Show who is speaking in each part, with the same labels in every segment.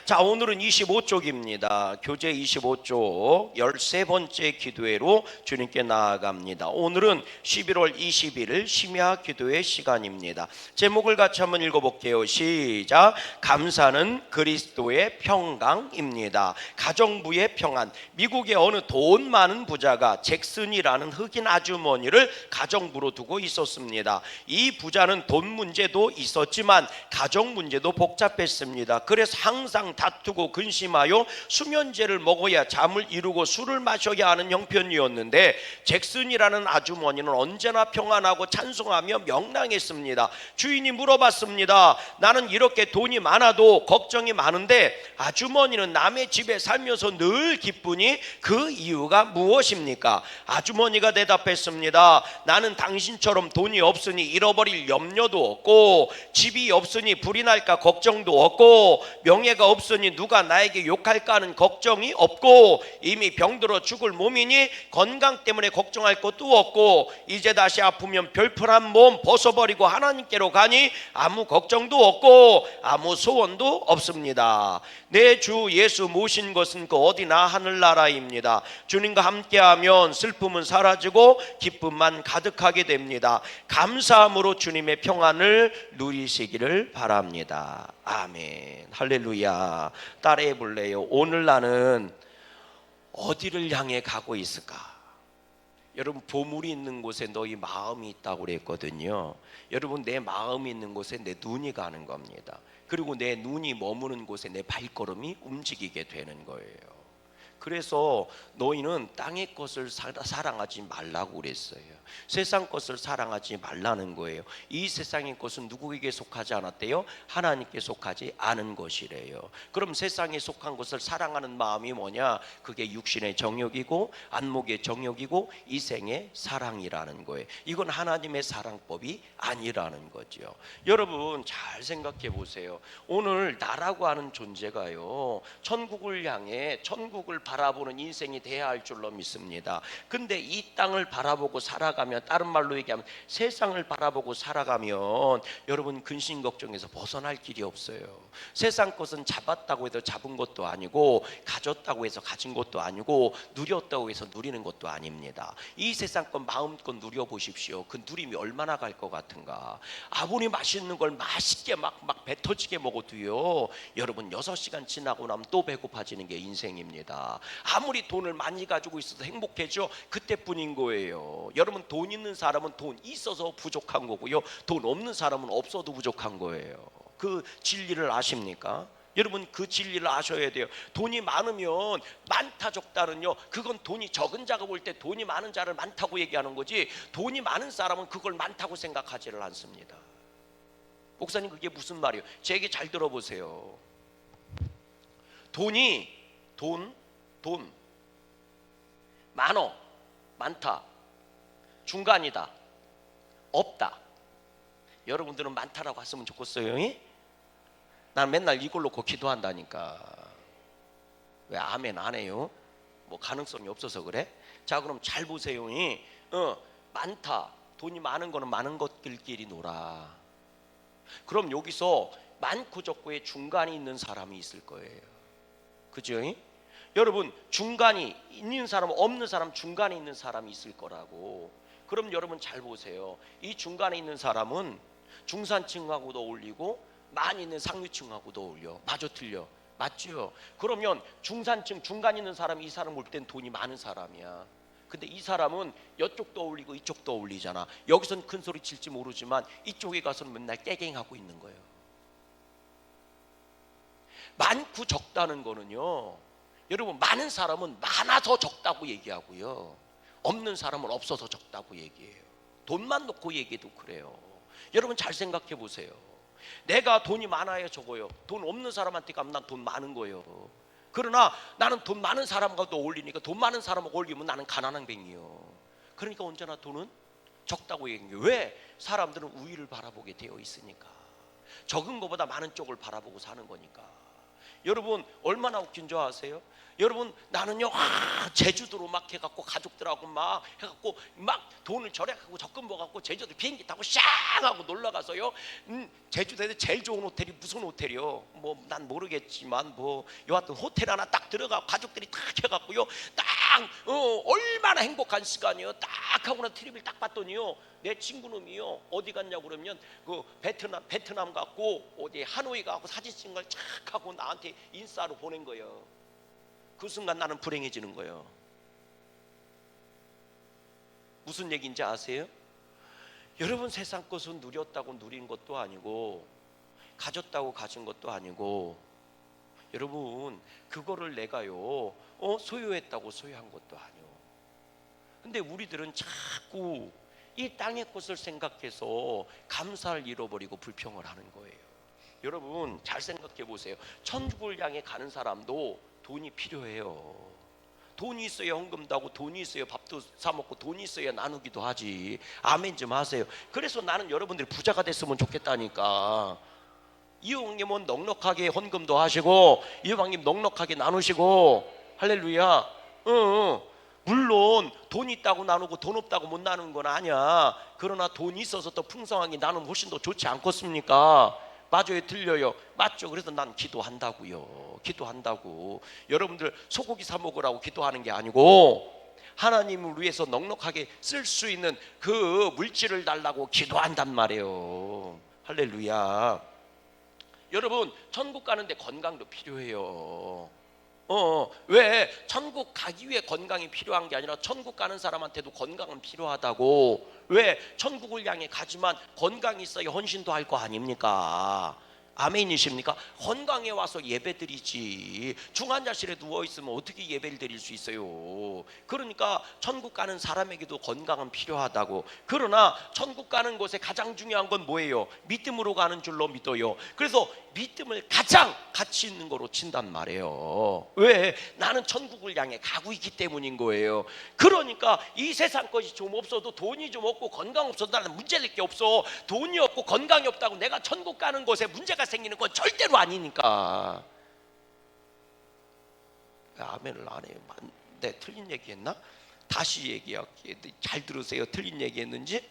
Speaker 1: 자, 오늘은 25쪽입니다. 교재 25쪽 13번째 기도회로 주님께 나아갑니다. 오늘은 11월 21일 심야 기도회 시간입니다. 제목을 같이 한번 읽어볼게요. 시작. 감사는 그리스도의 평강입니다. 가정부의 평안. 미국의 어느 돈 많은 부자가 잭슨이라는 흑인 아주머니를 가정부로 두고 있었습니다. 이 부자는 돈 문제도 있었지만 가정 문제도 복잡했습니다. 그래서 항상 다투고 근심하여 수면제를 먹어야 잠을 이루고 술을 마셔야 하는 형편이었는데, 잭슨이라는 아주머니는 언제나 평안하고 찬송하며 명랑했습니다. 주인이 물어봤습니다. 나는 이렇게 돈이 많아도 걱정이 많은데 아주머니는 남의 집에 살면서 늘 기쁘니 그 이유가 무엇입니까? 아주머니가 대답했습니다. 나는 당신처럼 돈이 없으니 잃어버릴 염려도 없고, 집이 없으니 불이 날까 걱정도 없고, 명예가 없으니 누가 나에게 욕할까 하는 걱정이 없고, 이미 병들어 죽을 몸이니 건강 때문에 걱정할 것도 없고, 이제 다시 아프면 별풀한 몸 벗어버리고 하나님께로 가니 아무 걱정도 없고 아무 소원도 없습니다. 내 주 예수 모신 것은 그 어디나 하늘나라입니다. 주님과 함께하면 슬픔은 사라지고 기쁨만 가득하게 됩니다. 감사함으로 주님의 평안을 누리시기를 바랍니다. 아멘. 할렐루야. 따라해 볼래요? 오늘 나는 어디를 향해 가고 있을까? 여러분, 보물이 있는 곳에 너희 마음이 있다고 그랬거든요. 여러분, 내 마음이 있는 곳에 내 눈이 가는 겁니다. 그리고 내 눈이 머무는 곳에 내 발걸음이 움직이게 되는 거예요. 그래서 너희는 땅의 것을 사랑하지 말라고 그랬어요. 세상 것을 사랑하지 말라는 거예요. 이 세상의 것은 누구에게 속하지 않았대요? 하나님께 속하지 않은 것이래요. 그럼 세상에 속한 것을 사랑하는 마음이 뭐냐? 그게 육신의 정욕이고 안목의 정욕이고 이생의 사랑이라는 거예요. 이건 하나님의 사랑법이 아니라는 거죠. 여러분, 잘 생각해 보세요. 오늘 나라고 하는 존재가요, 천국을 향해 천국을 바라보는 인생이 돼야 할 줄로 믿습니다. 근데 이 땅을 바라보고 살아가면, 다른 말로 얘기하면 세상을 바라보고 살아가면 여러분, 근심 걱정에서 벗어날 길이 없어요. 세상 것은 잡았다고 해서 잡은 것도 아니고, 가졌다고 해서 가진 것도 아니고, 누렸다고 해서 누리는 것도 아닙니다. 이 세상 것 마음껏 누려보십시오. 그 누림이 얼마나 갈 것 같은가. 아무리 맛있는 걸 맛있게 막 배 터지게 먹어도요, 여러분 6시간 지나고 나면 또 배고파지는 게 인생입니다. 아무리 돈을 많이 가지고 있어도 행복해져, 그때뿐인 거예요. 여러분, 돈 있는 사람은 돈 있어서 부족한 거고요, 돈 없는 사람은 없어도 부족한 거예요. 그 진리를 아십니까? 여러분, 그 진리를 아셔야 돼요. 돈이 많으면 많다 적다는요, 그건 돈이 적은 자가 볼 때 돈이 많은 자를 많다고 얘기하는 거지, 돈이 많은 사람은 그걸 많다고 생각하지를 않습니다. 목사님, 그게 무슨 말이에요? 제 얘기 잘 들어보세요. 돈 많어, 많다, 중간이다, 없다. 여러분들은 많다라고 했으면 좋겠어요. 난 맨날 이걸 놓고 기도한다니까. 왜 아멘 안 해요? 뭐 가능성이 없어서 그래? 자, 그럼 잘 보세요. 많다, 돈이 많은 거는 많은 것들끼리 놀아. 그럼 여기서 많고 적고의 중간이 있는 사람이 있을 거예요. 그죠? 여러분, 중간이 있는 사람, 없는 사람, 중간에 있는 사람이 있을 거라고. 그럼 여러분 잘 보세요. 이 중간에 있는 사람은 중산층하고도 어울리고 많이 있는 상류층하고도 어울려. 맞아, 틀려? 맞죠? 그러면 중산층, 중간에 있는 사람이 이 사람 볼 땐 돈이 많은 사람이야. 근데 이 사람은 이쪽도 어울리고 이쪽도 어울리잖아. 여기선 큰 소리 칠지 모르지만 이쪽에 가서는 맨날 깨갱하고 있는 거예요. 많고 적다는 거는요, 여러분, 많은 사람은 많아서 적다고 얘기하고요, 없는 사람은 없어서 적다고 얘기해요. 돈만 놓고 얘기해도 그래요. 여러분, 잘 생각해 보세요. 내가 돈이 많아야 적어요. 돈 없는 사람한테 가면 난 돈 많은 거예요. 그러나 나는 돈 많은 사람과도 어울리니까, 돈 많은 사람하고 어울리면 나는 가난한 뱅이요. 그러니까 언제나 돈은 적다고 얘기해요. 왜? 사람들은 우위를 바라보게 되어 있으니까. 적은 것보다 많은 쪽을 바라보고 사는 거니까. 여러분 얼마나 웃긴 줄 아세요? 여러분 나는요 제주도로 막 해갖고 가족들하고 막 해갖고 막 돈을 절약하고 적금 모아갖고 제주도 비행기 타고 샥 하고 놀러가서요 제주도에서 제일 좋은 호텔이 무슨 호텔이요? 뭐 난 모르겠지만 뭐 여하튼 호텔 하나 딱 들어가 가족들이 딱 해갖고요 딱 얼마나 행복한 시간이요. 딱 하고 나 TV를 딱 봤더니요 내 친구놈이요 어디 갔냐고 그러면 그 베트남 갔고 어디 하노이 가고 사진 찍은 걸 착 하고 나한테 인싸로 보낸 거예요. 그 순간 나는 불행해지는 거예요. 무슨 얘기인지 아세요? 여러분 세상 것은 누렸다고 누린 것도 아니고 가졌다고 가진 것도 아니고 여러분 그거를 내가요 소유했다고 소유한 것도 아니요. 근데 우리들은 자꾸 이 땅의 것을 생각해서 감사를 잃어버리고 불평을 하는 거예요. 여러분 잘 생각해 보세요. 천국을 향해 가는 사람도 돈이 필요해요. 돈이 있어야 헌금도 하고 돈이 있어야 밥도 사 먹고 돈이 있어야 나누기도 하지. 아멘 좀 하세요. 그래서 나는 여러분들이 부자가 됐으면 좋겠다니까. 이왕님은 넉넉하게 헌금도 하시고 이왕님 넉넉하게 나누시고 할렐루야. 물론 돈 있다고 나누고 돈 없다고 못 나누는 건 아니야. 그러나 돈이 있어서 더 풍성하게 나누면 훨씬 더 좋지 않겠습니까? 맞아요, 틀려요? 맞죠. 그래서 난 기도한다고요. 기도한다고. 여러분들 소고기 사 먹으라고 기도하는 게 아니고 하나님을 위해서 넉넉하게 쓸 수 있는 그 물질을 달라고 기도한단 말이에요. 할렐루야. 여러분 천국 가는데 건강도 필요해요. 왜 천국 가기 위해 건강이 필요한 게 아니라 천국 가는 사람한테도 건강은 필요하다고. 왜 천국을 향해 가지만 건강이 있어야 헌신도 할 거 아닙니까? 아멘이십니까? 건강에 와서 예배드리지 중환자실에 누워있으면 어떻게 예배를 드릴 수 있어요? 그러니까 천국 가는 사람에게도 건강은 필요하다고. 그러나 천국 가는 곳에 가장 중요한 건 뭐예요? 믿음으로 가는 줄로 믿어요. 그래서 믿음을 가장 가치 있는 거로 친단 말이에요. 왜? 나는 천국을 향해 가고 있기 때문인 거예요. 그러니까 이 세상 것이 좀 없어도 돈이 좀 없고 건강 없어도 나는 문제될 게 없어. 돈이 없고 건강이 없다고 내가 천국 가는 곳에 문제가 생기는 건 절대로 아니니까. 아멘을 안 해요. 네, 틀린 얘기했나? 다시 얘기할게요. 잘 들으세요. 틀린 얘기했는지.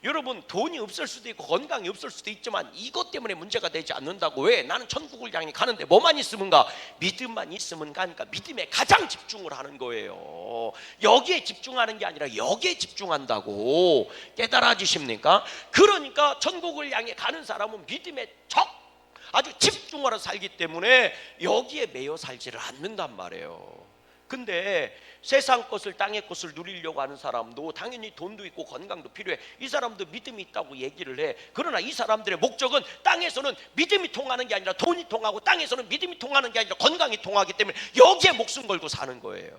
Speaker 1: 여러분 돈이 없을 수도 있고 건강이 없을 수도 있지만 이것 때문에 문제가 되지 않는다고. 왜? 나는 천국을 향해 가는데 뭐만 있으면 가? 믿음만 있으면 가니까 믿음에 가장 집중을 하는 거예요. 여기에 집중하는 게 아니라 여기에 집중한다고. 깨달아지십니까? 그러니까 천국을 향해 가는 사람은 믿음에 아주 집중하러 살기 때문에 여기에 매여 살지를 않는단 말이에요. 근데 세상 것을 땅의 것을 누리려고 하는 사람도 당연히 돈도 있고 건강도 필요해. 이 사람도 믿음이 있다고 얘기를 해. 그러나 이 사람들의 목적은 땅에서는 믿음이 통하는 게 아니라 돈이 통하고 땅에서는 믿음이 통하는 게 아니라 건강이 통하기 때문에 여기에 목숨 걸고 사는 거예요.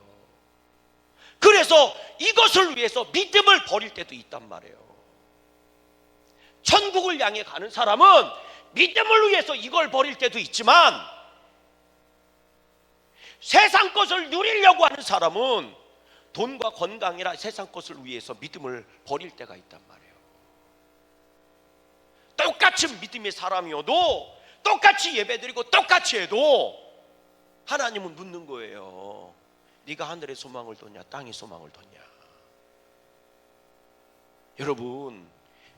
Speaker 1: 그래서 이것을 위해서 믿음을 버릴 때도 있단 말이에요. 천국을 향해 가는 사람은 믿음을 위해서 이걸 버릴 때도 있지만 세상 것을 누리려고 하는 사람은 돈과 건강이라 세상 것을 위해서 믿음을 버릴 때가 있단 말이에요. 똑같이 믿음의 사람이어도 똑같이 예배드리고 똑같이 해도 하나님은 묻는 거예요. 네가 하늘의 소망을 뒀냐 땅의 소망을 뒀냐. 여러분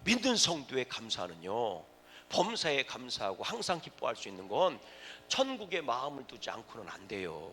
Speaker 1: 믿는 성도의 감사는요 범사에 감사하고 항상 기뻐할 수 있는 건 천국에 마음을 두지 않고는 안 돼요.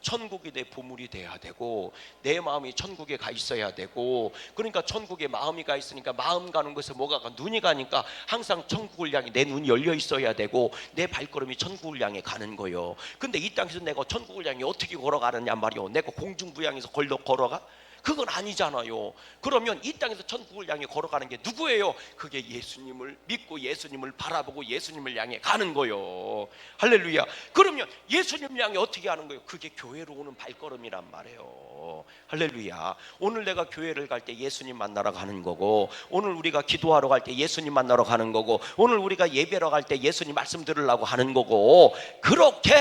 Speaker 1: 천국이 내 보물이 돼야 되고 내 마음이 천국에 가 있어야 되고. 그러니까 천국에 마음이 가 있으니까 마음 가는 곳에 뭐가 가? 눈이 가니까 항상 천국을 향해 내 눈이 열려 있어야 되고 내 발걸음이 천국을 향해 가는 거예요. 근데 이 땅에서 내가 천국을 향해 어떻게 걸어가느냐 말이요. 내가 공중부양에서 걸어가? 그건 아니잖아요. 그러면 이 땅에서 천국을 향해 걸어가는 게 누구예요? 그게 예수님을 믿고 예수님을 바라보고 예수님을 향해 가는 거예요. 할렐루야. 그러면 예수님을 향해 어떻게 하는 거예요? 그게 교회로 오는 발걸음이란 말이에요. 할렐루야. 오늘 내가 교회를 갈 때 예수님 만나러 가는 거고, 오늘 우리가 기도하러 갈 때 예수님 만나러 가는 거고, 오늘 우리가 예배러 갈 때 예수님 말씀 들으려고 하는 거고. 그렇게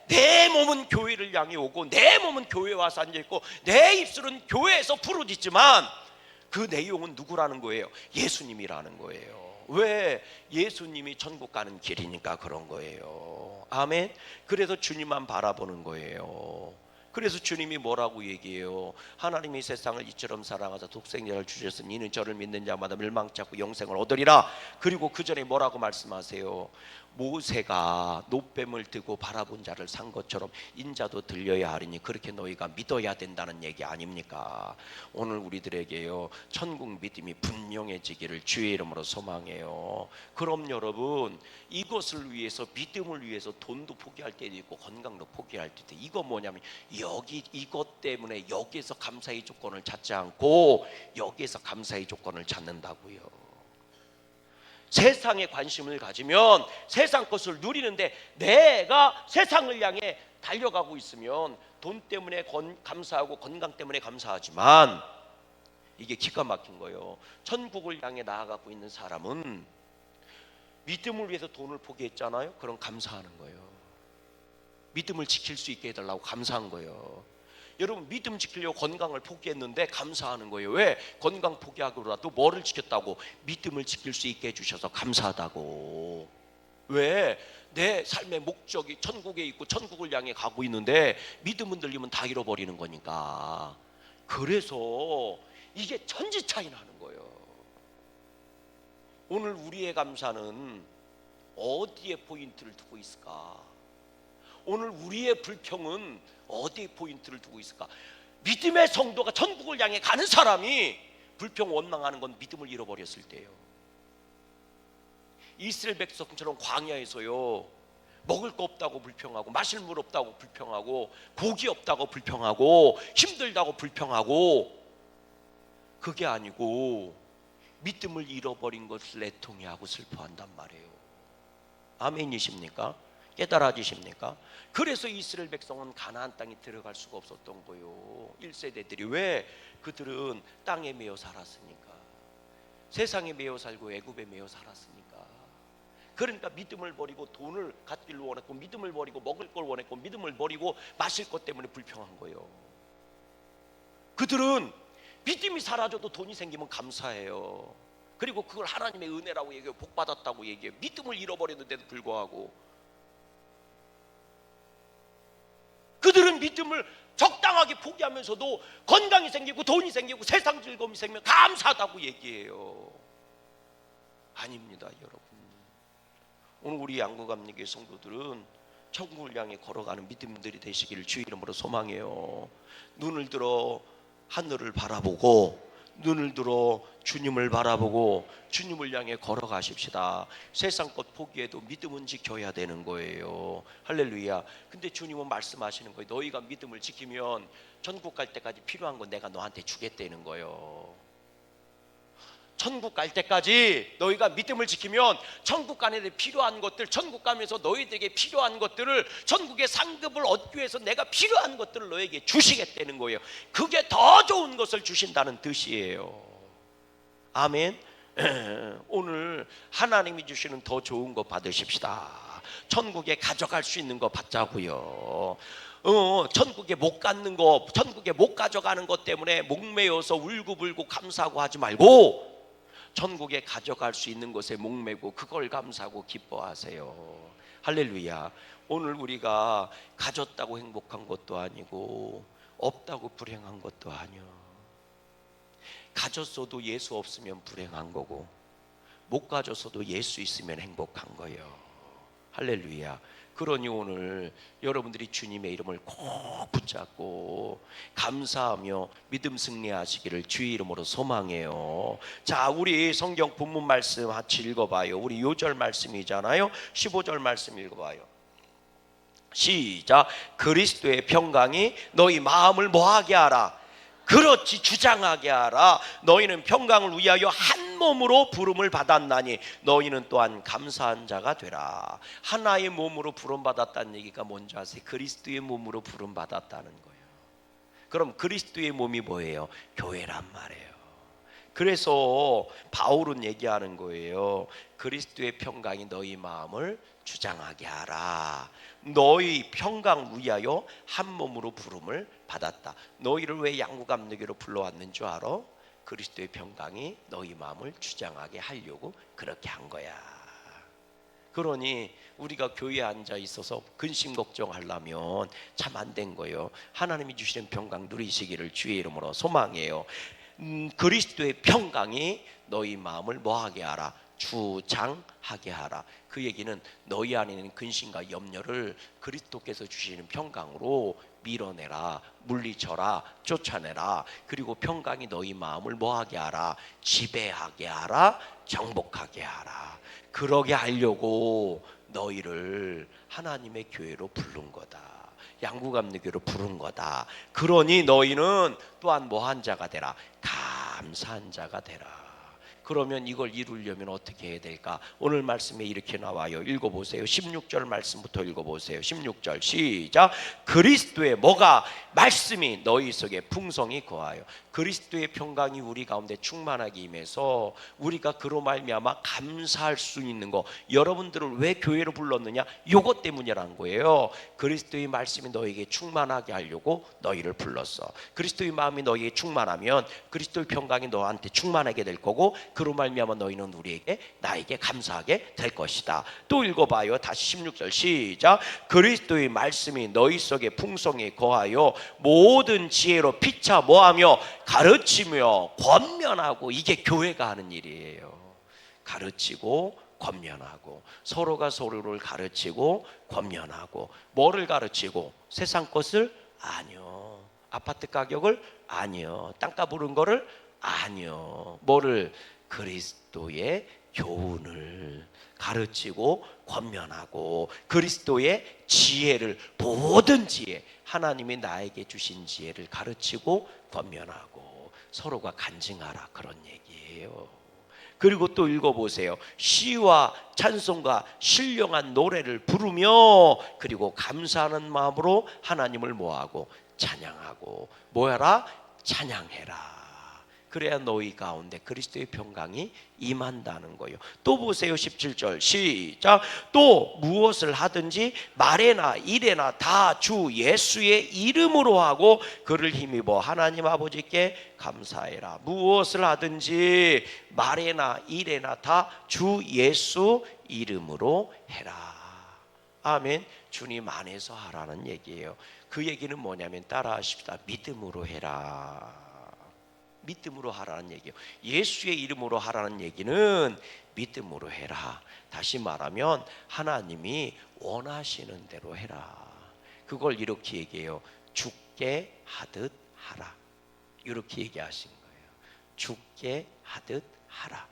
Speaker 1: 내 몸은 교회를 향해 오고 내 몸은 교회에 와서 앉아있고 내 입술은 교회에서 부르짖지만 그 내용은 누구라는 거예요? 예수님이라는 거예요. 왜? 예수님이 천국 가는 길이니까 그런 거예요. 아멘. 그래서 주님만 바라보는 거예요. 그래서 주님이 뭐라고 얘기해요? 하나님이 세상을 이처럼 사랑하사 독생자를 주셨으니 이는 저를 믿는 자마다 멸망치 않고 영생을 얻으리라. 그리고 그 전에 뭐라고 말씀하세요? 모세가 노뱀을 들고 바라본 자를 산 것처럼 인자도 들려야 하리니 그렇게 너희가 믿어야 된다는 얘기 아닙니까? 오늘 우리들에게요, 천국 믿음이 분명해지기를 주의 이름으로 소망해요. 그럼 여러분, 이것을 위해서, 믿음을 위해서 돈도 포기할 때도 있고 건강도 포기할 때도 있고, 이거 뭐냐면 여기 이것 때문에 여기에서 감사의 조건을 찾지 않고 여기에서 감사의 조건을 찾는다고요. 세상에 관심을 가지면 세상 것을 누리는데, 내가 세상을 향해 달려가고 있으면 돈 때문에 감사하고 건강 때문에 감사하지만, 이게 기가 막힌 거예요. 천국을 향해 나아가고 있는 사람은 믿음을 위해서 돈을 포기했잖아요. 그럼 감사하는 거예요. 믿음을 지킬 수 있게 해달라고 감사한 거예요. 여러분, 믿음 지키려고 건강을 포기했는데 감사하는 거예요. 왜? 건강 포기하고라도 뭐를 지켰다고? 믿음을 지킬 수 있게 해주셔서 감사하다고. 왜? 내 삶의 목적이 천국에 있고 천국을 향해 가고 있는데 믿음은 들리면 다 잃어버리는 거니까. 그래서 이게 천지 차이 나는 거예요. 오늘 우리의 감사는 어디에 포인트를 두고 있을까? 오늘 우리의 불평은 어디에 포인트를 두고 있을까? 믿음의 성도가 천국을 향해 가는 사람이 불평 원망하는 건 믿음을 잃어버렸을 때예요. 이스라엘 백성처럼 광야에서요, 먹을 거 없다고 불평하고 마실 물 없다고 불평하고 고기 없다고 불평하고 힘들다고 불평하고, 그게 아니고 믿음을 잃어버린 것을 애통해하고 슬퍼한단 말이에요. 아멘이십니까? 깨달아지십니까? 그래서 이스라엘 백성은 가나안 땅에 들어갈 수가 없었던 거예요. 1세대들이. 왜? 그들은 땅에 매여 살았으니까. 세상에 매여 살고 애굽에 매여 살았으니까. 그러니까 믿음을 버리고 돈을 갖기를 원했고, 믿음을 버리고 먹을 걸 원했고, 믿음을 버리고 마실 것 때문에 불평한 거예요. 그들은 믿음이 사라져도 돈이 생기면 감사해요. 그리고 그걸 하나님의 은혜라고 얘기해요. 복 받았다고 얘기해요. 믿음을 잃어버렸는데도 불구하고. 그들은 믿음을 적당하게 포기하면서도 건강이 생기고 돈이 생기고 세상 즐거움이 생기면 감사하다고 얘기해요. 아닙니다, 여러분. 오늘 우리 양구감리교회 성도들은 천국을 향해 걸어가는 믿음들이 되시기를 주의 이름으로 소망해요. 눈을 들어 하늘을 바라보고, 눈을 들어 주님을 바라보고 주님을 향해 걸어가십시다. 세상 것 포기해도 믿음은 지켜야 되는 거예요. 할렐루야. 근데 주님은 말씀하시는 거예요. 너희가 믿음을 지키면 천국 갈 때까지 필요한 건 내가 너한테 주겠다는 거예요. 천국 갈 때까지 너희가 믿음을 지키면 천국 가는 데 필요한 것들, 천국 가면서 너희들에게 필요한 것들을, 천국의 상급을 얻기 위해서 내가 필요한 것들을 너에게 주시겠다는 거예요. 그게 더 좋은 것을 주신다는 뜻이에요. 아멘. 오늘 하나님이 주시는 더 좋은 거 받으십시다. 천국에 가져갈 수 있는 거 받자고요. 천국에 못 갖는 거, 천국에 못 가져가는 것 때문에 목매어서 울고불고 감사하고 하지 말고, 천국에 가져갈 수 있는 것에 목매고 그걸 감사하고 기뻐하세요. 할렐루야. 오늘 우리가 가졌다고 행복한 것도 아니고 없다고 불행한 것도 아니요. 가졌어도 예수 없으면 불행한 거고, 못 가졌어도 예수 있으면 행복한 거예요. 할렐루야. 그러니 오늘 여러분들이 주님의 이름을 꼭 붙잡고 감사하며 믿음 승리하시기를 주의 이름으로 소망해요. 자, 우리 성경 본문 말씀 같이 읽어봐요. 우리 요절 말씀이잖아요. 15절 말씀 읽어봐요. 시작. 그리스도의 평강이 너희 마음을 뭐하게 하라? 그렇지, 주장하게 하라. 너희는 평강을 위하여 한 몸으로 부름을 받았나니 너희는 또한 감사한 자가 되라. 하나의 몸으로 부름 받았다는 얘기가 뭔지 아세요? 그리스도의 몸으로 부름 받았다는 거예요. 그럼 그리스도의 몸이 뭐예요? 교회란 말이에요. 그래서 바울은 얘기하는 거예요. 그리스도의 평강이 너희 마음을 주장하게 하라. 너희 평강 위하여 한 몸으로 부름을 받았다. 너희를 왜 양구감리교로 불러왔는 줄 알아? 그리스도의 평강이 너희 마음을 주장하게 하려고 그렇게 한 거야. 그러니 우리가 교회에 앉아 있어서 근심 걱정하려면 참 안 된 거예요. 하나님이 주시는 평강 누리시기를 주의 이름으로 소망해요. 그리스도의 평강이 너희 마음을 뭐하게 하라? 주장하게 하라. 그 얘기는 너희 안에 있는 근심과 염려를 그리스도께서 주시는 평강으로 밀어내라, 물리쳐라, 쫓아내라. 그리고 평강이 너희 마음을 뭐하게 하라? 지배하게 하라, 정복하게 하라. 그러게 하려고 너희를 하나님의 교회로 부른 거다. 양구감리교로 부른 거다. 그러니 너희는 또한 뭐한 자가 되라? 감사한 자가 되라. 그러면 이걸 이루려면 어떻게 해야 될까? 오늘 말씀에 이렇게 나와요. 읽어보세요. 16절 말씀부터 읽어보세요. 16절 시작. 그리스도의 뭐가? 말씀이 너희 속에 풍성히 거하여. 그리스도의 평강이 우리 가운데 충만하게 임해서 우리가 그로 말미암아 감사할 수 있는 거. 여러분들을 왜 교회로 불렀느냐? 요것 때문이라는 거예요. 그리스도의 말씀이 너에게 충만하게 하려고 너희를 불렀어. 그리스도의 마음이 너희에게 충만하면 그리스도의 평강이 너한테 충만하게 될 거고, 그로 말미암아 너희는 우리에게 나에게 감사하게 될 것이다. 또 읽어봐요. 다시 16절 시작. 그리스도의 말씀이 너희 속에 풍성히 거하여 모든 지혜로 피차 뭐하며 가르치며 권면하고. 이게 교회가 하는 일이에요. 가르치고 권면하고, 서로가 서로를 가르치고 권면하고. 뭐를 가르치고? 세상 것을? 아니요. 아파트 가격을? 아니요. 땅값 오른 거를? 아니요. 뭐를? 그리스도의 교훈을 가르치고 권면하고, 그리스도의 지혜를, 모든 지혜, 하나님이 나에게 주신 지혜를 가르치고 권면하고 서로가 간증하라, 그런 얘기예요. 그리고 또 읽어보세요. 시와 찬송과 신령한 노래를 부르며, 그리고 감사하는 마음으로 하나님을 뭐하고? 찬양하고. 뭐하라? 찬양해라. 그래야 너희 가운데 그리스도의 평강이 임한다는 거예요. 또 보세요. 17절 시작. 또 무엇을 하든지 말에나 일에나 다 주 예수의 이름으로 하고 그를 힘입어 하나님 아버지께 감사해라. 무엇을 하든지 말에나 일에나 다 주 예수 이름으로 해라. 아멘. 주님 안에서 하라는 얘기예요. 그 얘기는 뭐냐면 따라하십시다. 믿음으로 해라. 믿음으로 하라는 얘기예요. 예수의 이름으로 하라는 얘기는 믿음으로 해라. 다시 말하면 하나님이 원하시는 대로 해라. 그걸 이렇게 얘기해요. 죽게 하듯 하라. 이렇게 얘기하신 거예요. 죽게 하듯 하라.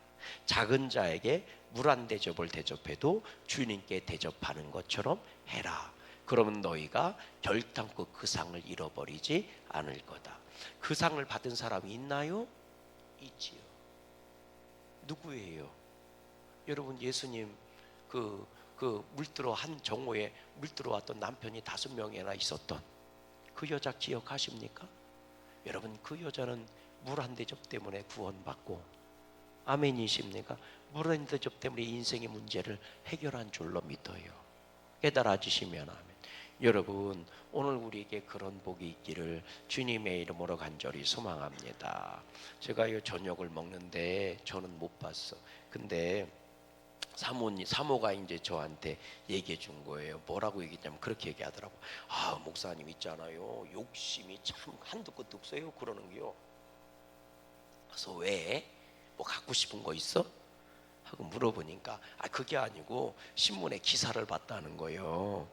Speaker 1: 작은 자에게 물 한 대접을 대접해도 주님께 대접하는 것처럼 해라. 그러면 너희가 결단코 그 상을 잃어버리지 않을 거다. 그 상을 받은 사람이 있나요? 있지요. 누구예요? 여러분, 예수님 그 물들어 한 정오에 물들어 왔던 남편이 5명이나 있었던 그 여자 기억하십니까? 여러분, 그 여자는 물 한 대접 때문에 구원받고, 아멘이십니까? 물 한 대접 때문에 인생의 문제를 해결한 줄로 믿어요. 깨달아지시면 아멘. 여러분, 오늘 우리에게 그런 복이 있기를 주님의 이름으로 간절히 소망합니다. 제가 이 저녁을 먹는데 저는 못 봤어. 근데 사모가 이제 저한테 얘기해 준 거예요. 뭐라고 얘기했냐면 그렇게 얘기하더라고. 아, 목사님 있잖아요, 욕심이 참 한두 끝도 없어요, 그러는 게요. 그래서 왜? 뭐 갖고 싶은 거 있어? 하고 물어보니까 그게 아니고 신문에 기사를 봤다는 거예요.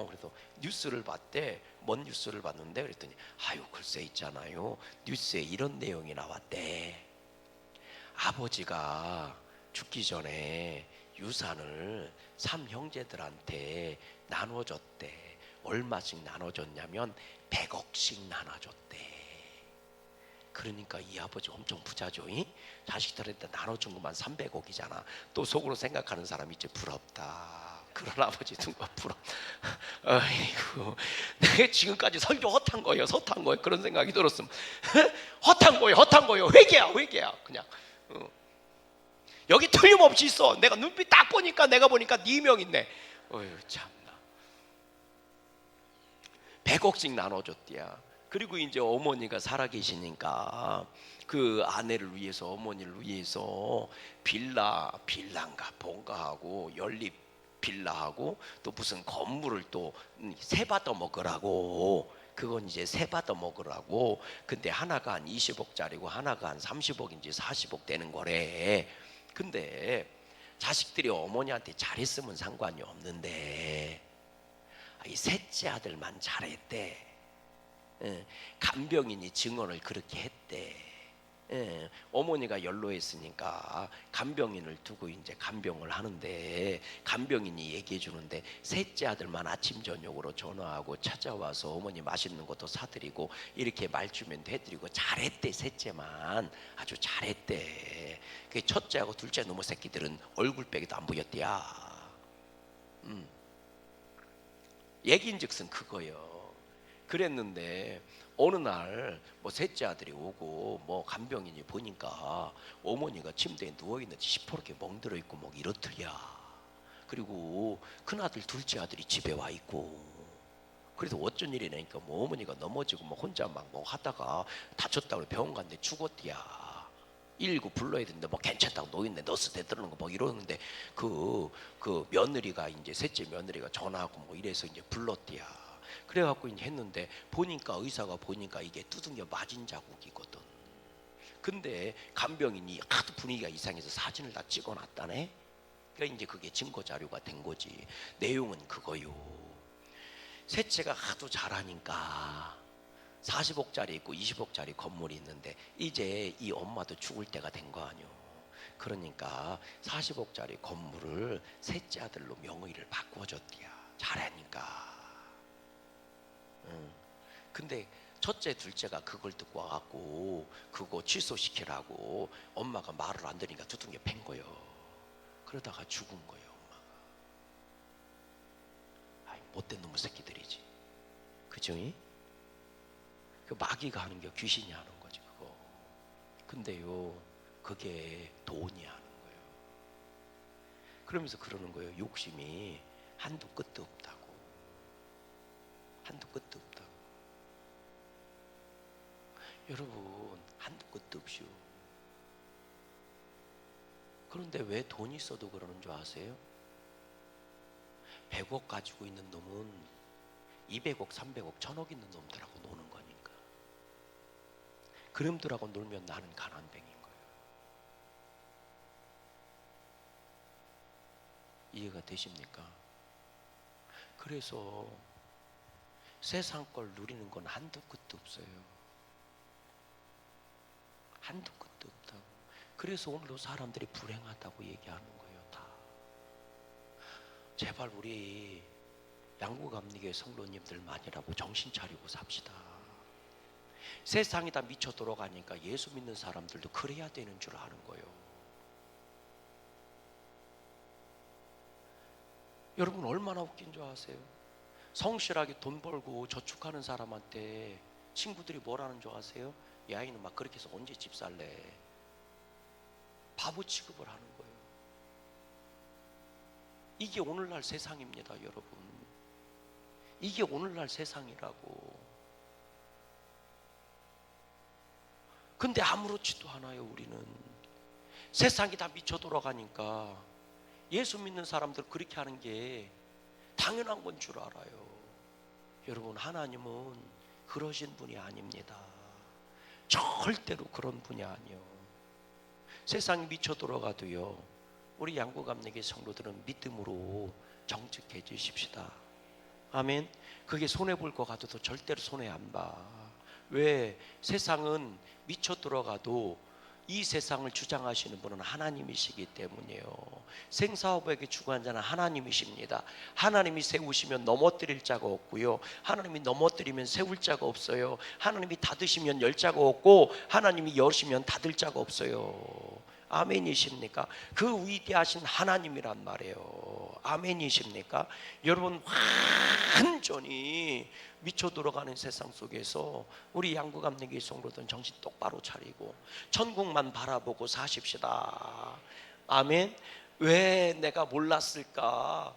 Speaker 1: 그래서 뉴스를 봤대. 뭔 뉴스를 봤는데 그랬더니 글쎄 있잖아요, 뉴스에 이런 내용이 나왔대. 아버지가 죽기 전에 유산을 3형제들한테 나눠줬대. 얼마씩 나눠줬냐면 100억씩 나눠줬대. 그러니까 이 아버지 엄청 부자죠. 자식들한테 나눠준 것만 300억이잖아. 또 속으로 생각하는 사람이 있지, 부럽다. 그런 아버지 누가 부럽. 아이고, 내가 지금까지 설교 헛한 거예요, 그런 생각이 들었으면 헛한 거예요. 회개야 그냥. 여기 틀림없이 있어. 내가 눈빛 딱 보니까 4명 있네. 어휴, 참나. 100억씩 나눠줬대야. 그리고 이제 어머니가 살아계시니까 그 아내를 위해서, 어머니를 위해서 빌라인가 본가하고 연립 빌라하고 또 무슨 건물을 또 세 받아 먹으라고, 그건 이제 세 받아 먹으라고. 근데 하나가 한 20억짜리고 하나가 한 30억인지 40억 되는 거래. 근데 자식들이 어머니한테 잘했으면 상관이 없는데 이 셋째 아들만 잘했대. 간병인이 증언을 그렇게 했대. 어머니가 연로했으니까 간병인을 두고 이제 간병을 하는데, 간병인이 얘기해 주는데 셋째 아들만 아침 저녁으로 전화하고 찾아와서 어머니 맛있는 것도 사드리고 이렇게 말주면 해드리고 잘했대. 셋째만 아주 잘했대. 그 첫째하고 둘째 놈의 새끼들은 얼굴빼기도 안 보였대야. 얘기인즉슨 그거요. 그랬는데 어느 날 뭐 셋째 아들이 오고 뭐 간병인이 보니까 어머니가 침대에 누워 있는지 시퍼렇게 멍들어 있고 뭐 이렇더야. 그리고 큰 아들 둘째 아들이 집에 와 있고. 그래서 어쩐 일이냐니까 뭐 어머니가 넘어지고 뭐 혼자 막 뭐 하다가 다쳤다고 병원 갔는데 죽었대야. 119 불러야 되는데 뭐 괜찮다고 노인네 너스 대들는 거 뭐 이러는데 그 며느리가 이제 셋째 며느리가 전화하고 뭐 이래서 이제 불렀대야. 그래갖고 이제 했는데 보니까 의사가 보니까 이게 두둥겨 맞은 자국이거든. 근데 간병인이 하도 분위기가 이상해서 사진을 다 찍어놨다네. 그러니까 이제 그게 증거 자료가 된 거지. 내용은 그거요. 셋째가 하도 잘하니까 40억짜리 있고 20억짜리 건물이 있는데 이제 이 엄마도 죽을 때가 된 거 아니요. 그러니까 40억짜리 건물을 셋째 아들로 명의를 바꿔줬대야. 잘하니까. 근데 첫째 둘째가 그걸 듣고 와갖고 그거 취소시키라고 엄마가 말을 안 들으니까 두둥겨 팬 거요. 그러다가 죽은 거예요. 엄마가. 아이, 못된 놈의 새끼들이지. 그죠? 그 마귀가 하는 게 귀신이 하는 거지 그거. 근데요 그게 돈이 하는 거예요. 그러면서 그러는 거예요. 욕심이 한도 끝도 없다고. 한도 끝도 없다고. 여러분 한도 끝도 없이요. 그런데 왜 돈 있어도 그러는 줄 아세요? 100억 가지고 있는 놈은 200억, 300억, 1000억 있는 놈들하고 노는 거니까. 그놈들하고 놀면 나는 가난뱅인 거예요. 이해가 되십니까? 그래서 세상 걸 누리는 건 한도 끝도 없어요. 한도 끝도 없다고. 그래서 오늘도 사람들이 불행하다고 얘기하는 거예요. 다. 제발 우리 양구감리교회 성도님들만이라도 정신 차리고 삽시다. 세상이 다 미쳐 돌아가니까 예수 믿는 사람들도 그래야 되는 줄 아는 거예요. 여러분 얼마나 웃긴 줄 아세요? 성실하게 돈 벌고 저축하는 사람한테 친구들이 뭐라는 줄 아세요? 이 아이는 막 그렇게 해서 언제 집 살래? 바보 취급을 하는 거예요. 이게 오늘날 세상입니다, 여러분. 이게 오늘날 세상이라고. 근데 아무렇지도 않아요. 우리는 세상이 다 미쳐 돌아가니까 예수 믿는 사람들 그렇게 하는 게 당연한 건 줄 알아요. 여러분 하나님은 그러신 분이 아닙니다. 절대로 그런 분이 아니요. 세상이 미쳐 돌아가도요 우리 양구감리교회 성도들은 믿음으로 정직해 주십시다. 아멘. 그게 손해볼 것 같아도 절대로 손해 안 봐. 왜? 세상은 미쳐 들어가도 이 세상을 주장하시는 분은 하나님이시기 때문이에요. 생사업에게 주관한 자는 하나님이십니다. 하나님이 세우시면 넘어뜨릴 자가 없고요, 하나님이 넘어뜨리면 세울 자가 없어요. 하나님이 닫으시면 열 자가 없고 하나님이 여시면 닫을 자가 없어요. 아멘이십니까? 그 위대하신 하나님이란 말이에요. 아멘이십니까? 여러분 완전히 미쳐 돌아가는 세상 속에서 우리 양구감리교회 성도들은 정신 똑바로 차리고 천국만 바라보고 사십시다. 아멘. 왜 내가 몰랐을까?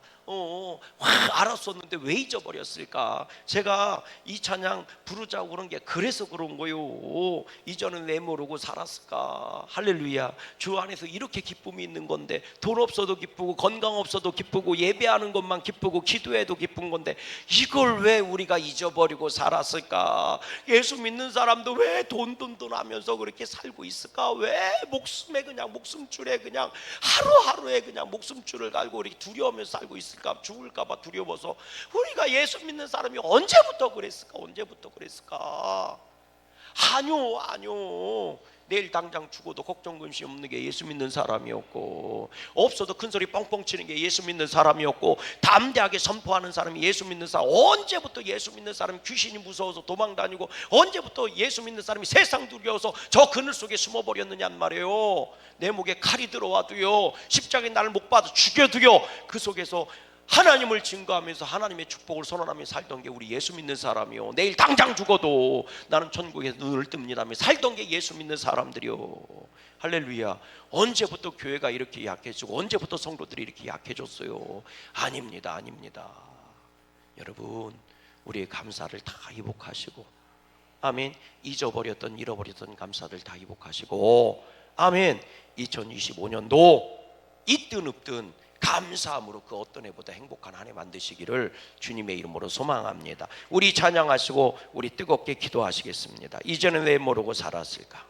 Speaker 1: 알았었는데 왜 잊어버렸을까? 제가 이 찬양 부르자고 그런 게 그래서 그런 거요. 이전은 왜 모르고 살았을까? 할렐루야. 주 안에서 이렇게 기쁨이 있는 건데, 돈 없어도 기쁘고 건강 없어도 기쁘고 예배하는 것만 기쁘고 기도해도 기쁜 건데, 이걸 왜 우리가 잊어버리고 살았을까? 예수 믿는 사람도 왜 돈 하면서 그렇게 살고 있을까? 왜 목숨에 그냥 목숨줄에 그냥 하루하루에 그냥 목숨줄을 갈고 이렇게 두려우면서 살고 있을까? 죽을까봐 두려워서. 우리가 예수 믿는 사람이 언제부터 그랬을까? 아니요. 내일 당장 죽어도 걱정 근심 없는 게 예수 믿는 사람이었고, 없어도 큰 소리 뻥뻥 치는 게 예수 믿는 사람이었고, 담대하게 선포하는 사람이 예수 믿는 사람. 언제부터 예수 믿는 사람이 귀신이 무서워서 도망다니고, 언제부터 예수 믿는 사람이 세상 두려워서 저 그늘 속에 숨어버렸느냐는 말이에요. 내 목에 칼이 들어와도요, 십자가에 나를 못 받아 죽여도요, 그 속에서 하나님을 증거하면서 하나님의 축복을 선언하며 살던 게 우리 예수 믿는 사람이요. 내일 당장 죽어도 나는 천국에 눈을 뜹니다며 살던 게 예수 믿는 사람들이요. 할렐루야. 언제부터 교회가 이렇게 약해지고 언제부터 성도들이 이렇게 약해졌어요? 아닙니다. 여러분, 우리의 감사를 다 회복하시고, 아멘. 잃어버렸던 감사들 다 회복하시고, 아멘. 2025년도 있든 없든 감사함으로 그 어떤 해보다 행복한 한 해 만드시기를 주님의 이름으로 소망합니다. 우리 찬양하시고 우리 뜨겁게 기도하시겠습니다. 이제는 왜 모르고 살았을까?